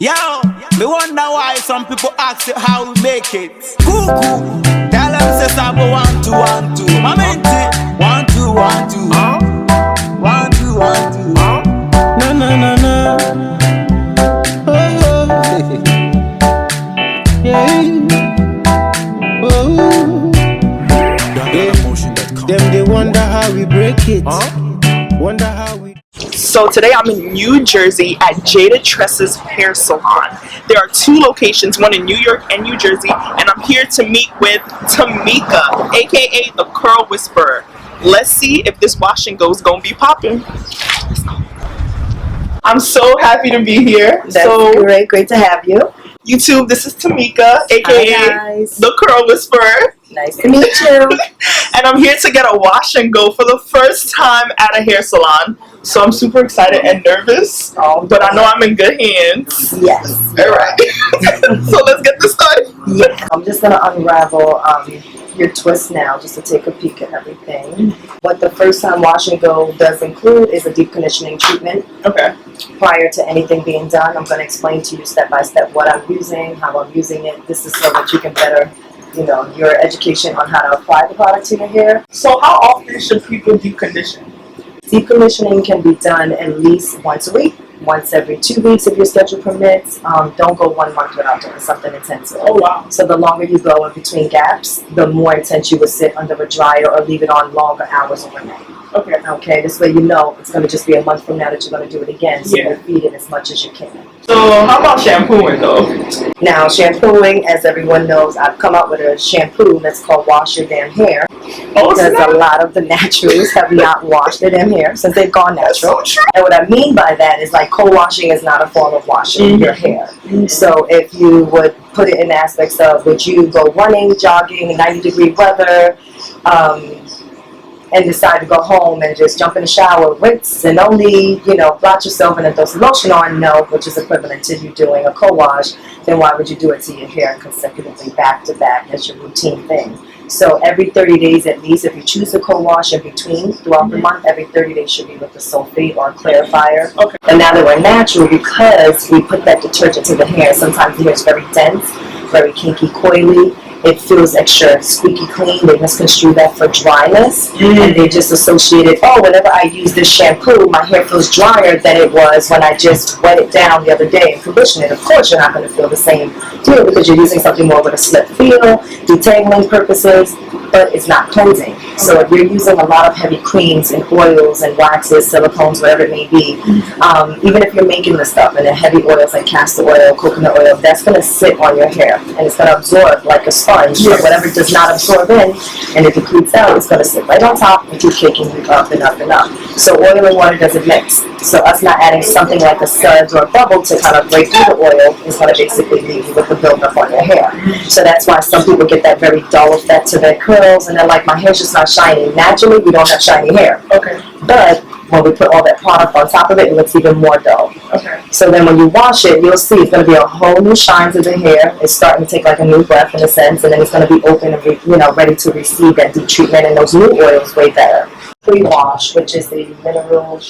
Yo, me wonder why some people ask how we make it. Kuuku, tell them say Sabo 1 2 1 2. Mamenti 1 2 1 2. 1 2 1 2. No no no no. Oh, yeah. Oh. Them they wonder how we break it. Wonder how we. So today I'm in New Jersey at JadedTresses hair salon. There are 2 locations, one in New York and New Jersey, and I'm here to meet with Tamika, aka the Curl Whisperer. Let's see if this wash and go is gonna be popping. I'm so happy to be here. That's great to have you. YouTube, this is Tamika, aka the Curl Whisperer. Nice to meet you. And I'm here to get a wash and go for the first time at a hair salon. So I'm super excited and nervous, but I know I'm in good hands. Yes. All right. So let's get this started. Yeah. I'm just gonna unravel your twist now, just to take a peek at everything. What the first time wash and go does include is a deep conditioning treatment. Okay. Prior to anything being done, I'm gonna explain to you step by step what I'm using, how I'm using it. This is so that you can better, your education on how to apply the product to your hair. So how often should people deep condition? Deep conditioning can be done at least once a week, once every 2 weeks if your schedule permits. Don't go 1 month without doing something intensive. Oh wow. So the longer you go in between gaps, the more intense you would sit under a dryer or leave it on longer hours overnight. Okay, this way it's going to just be a month from now that you're going to do it again, so you feed it as much as you can. So how about shampooing though? Now shampooing, as everyone knows, I've come up with a shampoo that's called Wash Your Damn Hair. Because a lot of the naturals have not washed their damn hair since they've gone natural. So and what I mean by that is like co-washing is not a form of washing your hair. So if you would put it in aspects of, would you go running, jogging, 90-degree weather, and decide to go home and just jump in the shower, rinse, and only, blot yourself and then throw some lotion on, no, which is equivalent to you doing a co-wash, then why would you do it to your hair consecutively back to back as your routine thing? So every 30 days at least, if you choose to co-wash in between throughout the month, every 30 days should be with a sulfate or a clarifier. Okay. And now that we're natural, because we put that detergent to the hair, sometimes the hair is very dense, very kinky, coily. It feels extra squeaky clean. They misconstrue that for dryness, and they just associate it, whenever I use this shampoo, my hair feels drier than it was when I just wet it down the other day and conditioned it. Of course, you're not going to feel the same feel because you're using something more with a slip feel, detangling purposes, but it's not cleansing. So if you're using a lot of heavy creams and oils and waxes, silicones, whatever it may be, even if you're making the stuff and the heavy oils like castor oil, coconut oil, that's going to sit on your hair and it's going to absorb like a sponge. But whatever does not absorb in and it depletes out, it's going to sit right on top and keep caking you up and up and up. So oil and water doesn't mix. So us not adding something like a suds or a bubble to kind of break through the oil is going to basically leave you with the buildup on your hair. So that's why some people get that very dull effect to their curls and they're like, my hair's just not shiny. Naturally, we don't have shiny hair. Okay. But when we put all that product on top of it, it looks even more dull. Okay. So then when you wash it, you'll see it's going to be a whole new shine to the hair. It's starting to take like a new breath in a sense, and then it's going to be open and ready to receive that deep treatment and those new oils way better. Pre-wash, which is the mineral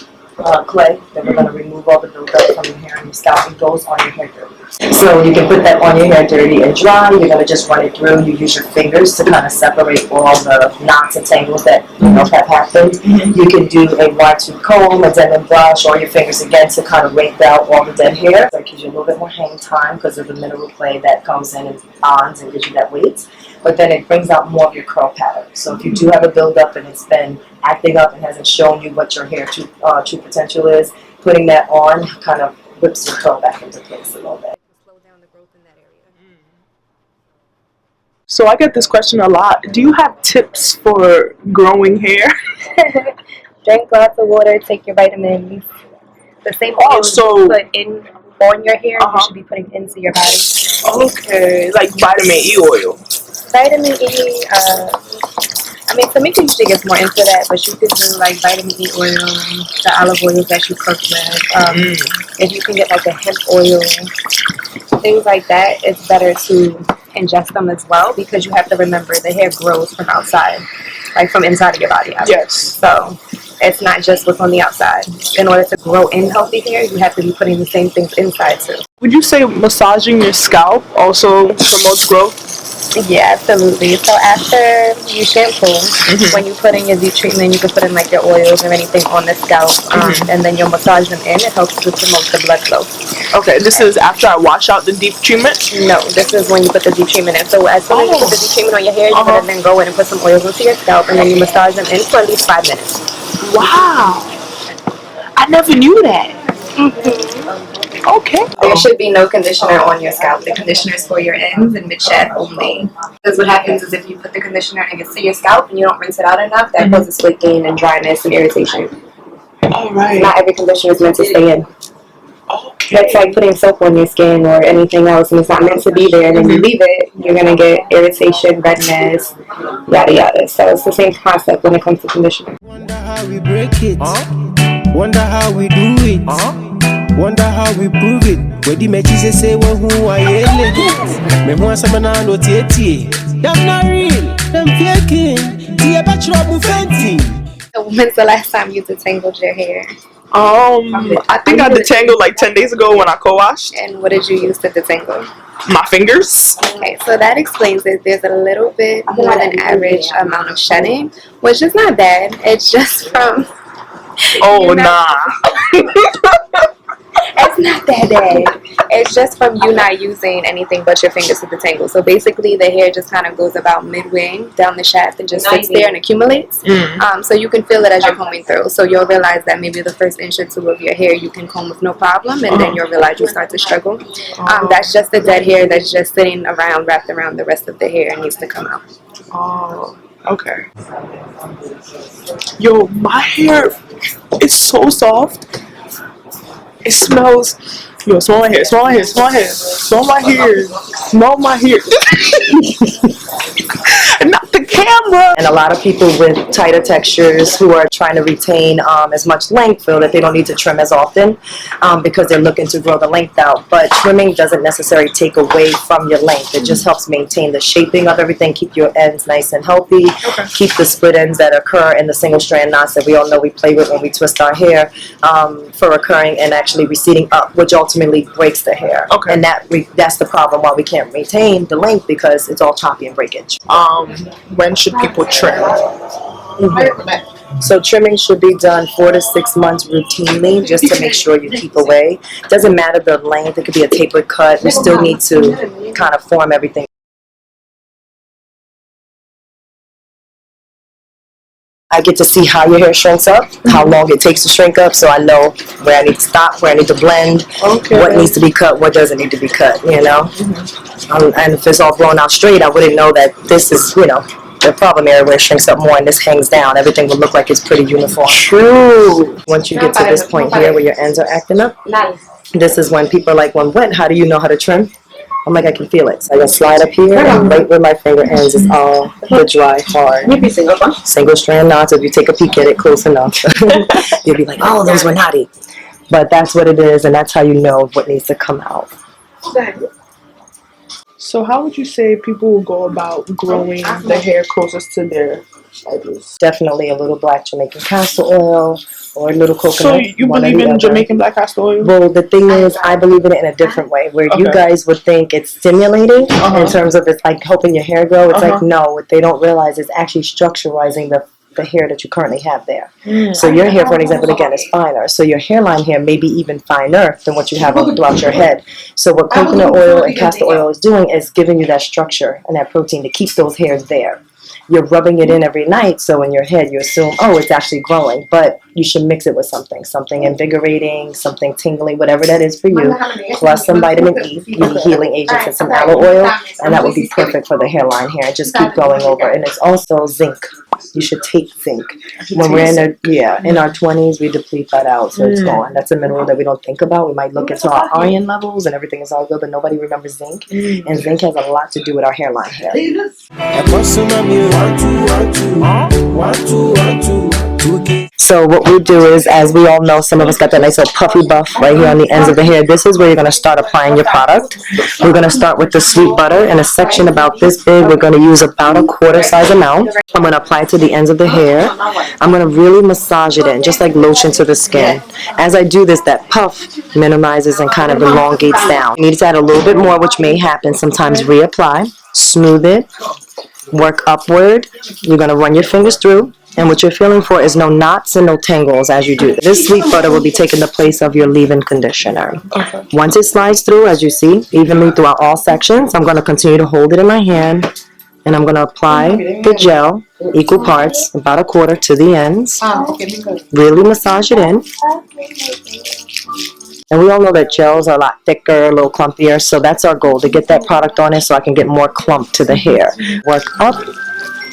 clay that we're going to remove all the buildup from your hair and your scalp. It goes on your hair dirty. So you can put that on your hair dirty and dry. You're going to just run it through. You use your fingers to kind of separate all the knots and tangles that have happened. You can do a wide tooth comb, a Denman brush, or your fingers again to kind of rake out all the dead hair. That gives you a little bit more hang time because of the mineral clay that comes in and bonds and gives you that weight. But then it brings out more of your curl pattern. So if you do have a buildup and it's been acting up and hasn't shown you what your hair true potential is, putting that on kind of whips your curl back into place a little bit. Slow down the growth in that area. So I get this question a lot. Do you have tips for growing hair? Drink lots of water, take your vitamins. The same oil you put on your hair, you should be putting into your body. Okay, like vitamin E oil. Vitamin E, Tamika usually gets more into that, but you could do like vitamin E oil, the olive oils that you cook with. If you can get like a hemp oil, things like that, it's better to ingest them as well because you have to remember the hair grows from outside, like from inside of your body. Yes. So It's not just what's on the outside. In order to grow in healthy hair, you have to be putting the same things inside too. Would you say massaging your scalp also promotes growth? Yeah, absolutely. So after you shampoo, when you put in your deep treatment, you can put in like your oils or anything on the scalp, and then you'll massage them in. It helps to promote the blood flow. Okay, this is after I wash out the deep treatment? No, this is when you put the deep treatment in. So as soon as you put the deep treatment on your hair, you're gonna then go in and put some oils into your scalp, and then you massage them in for at least 5 minutes. Wow, I never knew that. Okay. There should be no conditioner on your scalp. The conditioner is for your ends and mid-shaft only. Because what happens is if you put the conditioner and it gets to your scalp and you don't rinse it out enough, that causes flaking and dryness and irritation. All right. Not every conditioner is meant to stay in. Okay. That's like putting soap on your skin or anything else, and it's not meant to be there, and then you leave it, you're going to get irritation, redness, yada yada. So it's the same concept when it comes to conditioner. Wonder how we break it. Wonder how we do it. Wonder how we prove it. Where the matches say, well, who I am. Me want some na no tie. Them not real. Them faking. Tie ba trouble fainting. When's the last time you detangled your hair? I think I detangled like 10 days ago when I co-washed. And what did you use to detangle? My fingers. Okay, so that explains it. There's a little bit more than average amount of shedding, which is not bad. It's just from... Oh, nah. It's not that bad. It's just from you not using anything but your fingers to detangle. So basically the hair just kind of goes about midway down the shaft and just sits there and accumulates. So you can feel it as you're combing through. So you'll realize that maybe the first inch or two of your hair you can comb with no problem, and then you'll realize you start to struggle. That's just the dead hair that's just sitting around, wrapped around the rest of the hair and needs to come out. Oh, okay. Yo, my hair is so soft. It smells. Yo, smell my hair, smell my hair, smell my hair, smell my hair, smell my hair. Not the camera. And a lot of people with tighter textures who are trying to retain as much length feel that they don't need to trim as often because they're looking to grow the length out. But trimming doesn't necessarily take away from your length. It just helps maintain the shaping of everything, keep your ends nice and healthy, keep the split ends that occur in the single strand knots that we all know we play with when we twist our hair for occurring and actually receding up, which ultimately breaks the hair. And that's the problem why we can't retain the length, because it's all choppy and breakage. When should people trim? So trimming should be done 4 to 6 months routinely, just to make sure you keep away. Doesn't matter the length, it could be a tapered cut. We still need to kind of form everything. I get to see how your hair shrinks up, how long it takes to shrink up, so I know where I need to stop, where I need to blend, what needs to be cut, what doesn't need to be cut, you know? And if it's all blown out straight, I wouldn't know that this is, you know, the problem area where it shrinks up more and this hangs down. Everything would look like it's pretty uniform. True. Once you get to this point here where your ends are acting up, this is when people are like, when wet, how do you know how to trim? I'm like, I can feel it. So I just slide up here, and right where my finger ends is all the dry, hard, single strand knots. If you take a peek at it close enough, you'll be like, oh, those were knotty. But that's what it is, and that's how you know what needs to come out. So how would you say people will go about growing the hair closest to their edges? Definitely a little black Jamaican castor oil or a little coconut. So you believe in Jamaican black castor oil? Well, the thing is, I believe in it in a different way. Where you guys would think it's stimulating in terms of it's like helping your hair grow. It's like, no, what they don't realize is actually structuralizing the hair that you currently have there. So your hair, for an example, again, is finer. So your hairline here may be even finer than what you have throughout your head. So what coconut oil and castor oil is doing is giving you that structure and that protein to keep those hairs there. You're rubbing it in every night, so in your head you assume, oh, it's actually growing. But you should mix it with something invigorating, something tingling, whatever that is for you, plus some vitamin E, healing agents, and some aloe oil, and that would be perfect for the hairline here. Just keep going over. And it's also zinc. You should take zinc. When we're in our 20s, we deplete that out, so it's gone. That's a mineral that we don't think about. We might look into our iron levels and everything is all good, but nobody remembers zinc. And zinc has a lot to do with our hairline hair. So what we do is, as we all know, some of us got that nice little puffy buff right here on the ends of the hair. This is where you're going to start applying your product. We're going to start with the sweet butter in a section about this big. We're going to use about a quarter size amount. I'm going to apply it to the ends of the hair. I'm going to really massage it in, just like lotion to the skin. As I do this, that puff minimizes and kind of elongates down. You need to add a little bit more, which may happen. Sometimes reapply, smooth it, work upward. You're going to run your fingers through. And what you're feeling for is no knots and no tangles as you do this. This sweet butter will be taking the place of your leave-in conditioner. Okay. Once it slides through, as you see, evenly throughout all sections, I'm going to continue to hold it in my hand. And I'm going to apply the gel, equal parts, about a quarter to the ends. Really massage it in. And we all know that gels are a lot thicker, a little clumpier. So that's our goal, to get that product on it so I can get more clump to the hair. Work up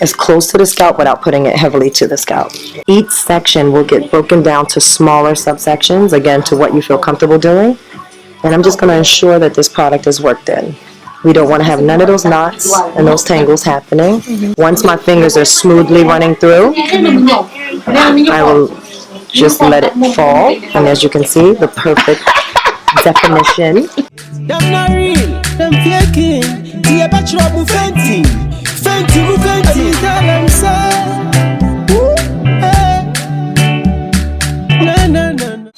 as close to the scalp without putting it heavily to the scalp. Each section will get broken down to smaller subsections, again, to what you feel comfortable doing. And I'm just going to ensure that this product is worked in. We don't want to have none of those knots and those tangles happening. Once my fingers are smoothly running through, I will just let it fall. And as you can see, the perfect definition. That's not real. Them faking. The bachelor move Fenty. Fenty move Fenty. Tell them so.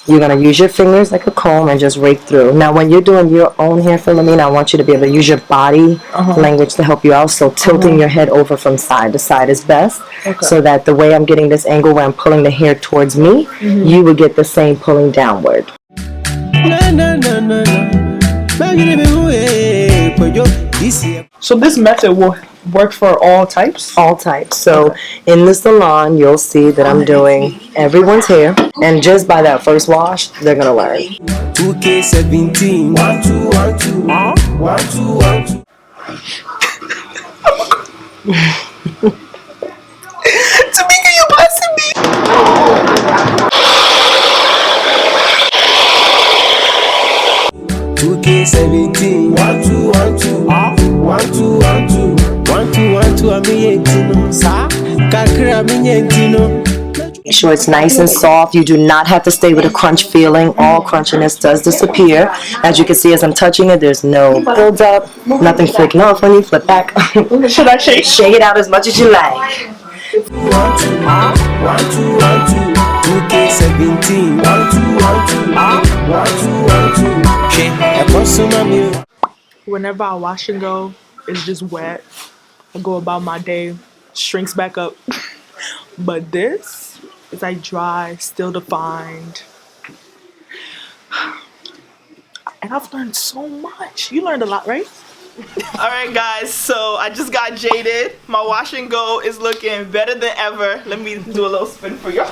You're going to use your fingers like a comb and just rake through. Now, when you're doing your own hair, Philomena, I want you to be able to use your body language to help you out. So tilting your head over from side to side is best. Okay. So that the way I'm getting this angle where I'm pulling the hair towards me, you would get the same pulling downward. So this method will work for all types? All types. So in the salon, you'll see that I'm doing everyone's hair. And just by that first wash, they're going to learn. 2K17. 1, 2, 1, 2. 1, 2, 1, 2. Tamika, you blessing me. 2K17. 1, 2, 1, 2. 1, 2, 1, 2. 1, 2, 1, 2. I'm yentino. Sa. Kakra I'm yentino. Make sure it's nice and soft. You do not have to stay with a crunch feeling. All crunchiness does disappear. As you can see, as I'm touching it, there's no build up, nothing flaking off when you flip back. Should I shake? Shake it out as much as you like. 1, 2, 1, 2. 2K17. 1, 2, 1, 2. Whenever I wash and go, it's just wet. I go about my day, shrinks back up. But this is like dry, still defined. And I've learned so much. You learned a lot, right? Alright guys, so I just got jaded. My wash and go is looking better than ever. Let me do a little spin for y'all.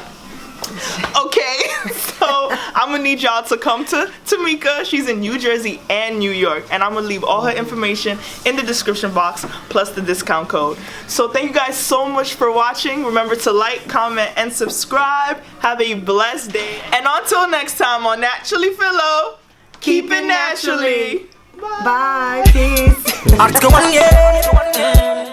Okay, so I'm gonna need y'all to come to Tamika. She's in New Jersey and New York, and I'm gonna leave all her information in the description box plus the discount code. So thank you guys so much for watching. Remember to like, comment, and subscribe. Have a blessed day, and until next time on NaturallyPhilo, keep it naturally. Bye. Bye. Peace. Article Wan, yeah.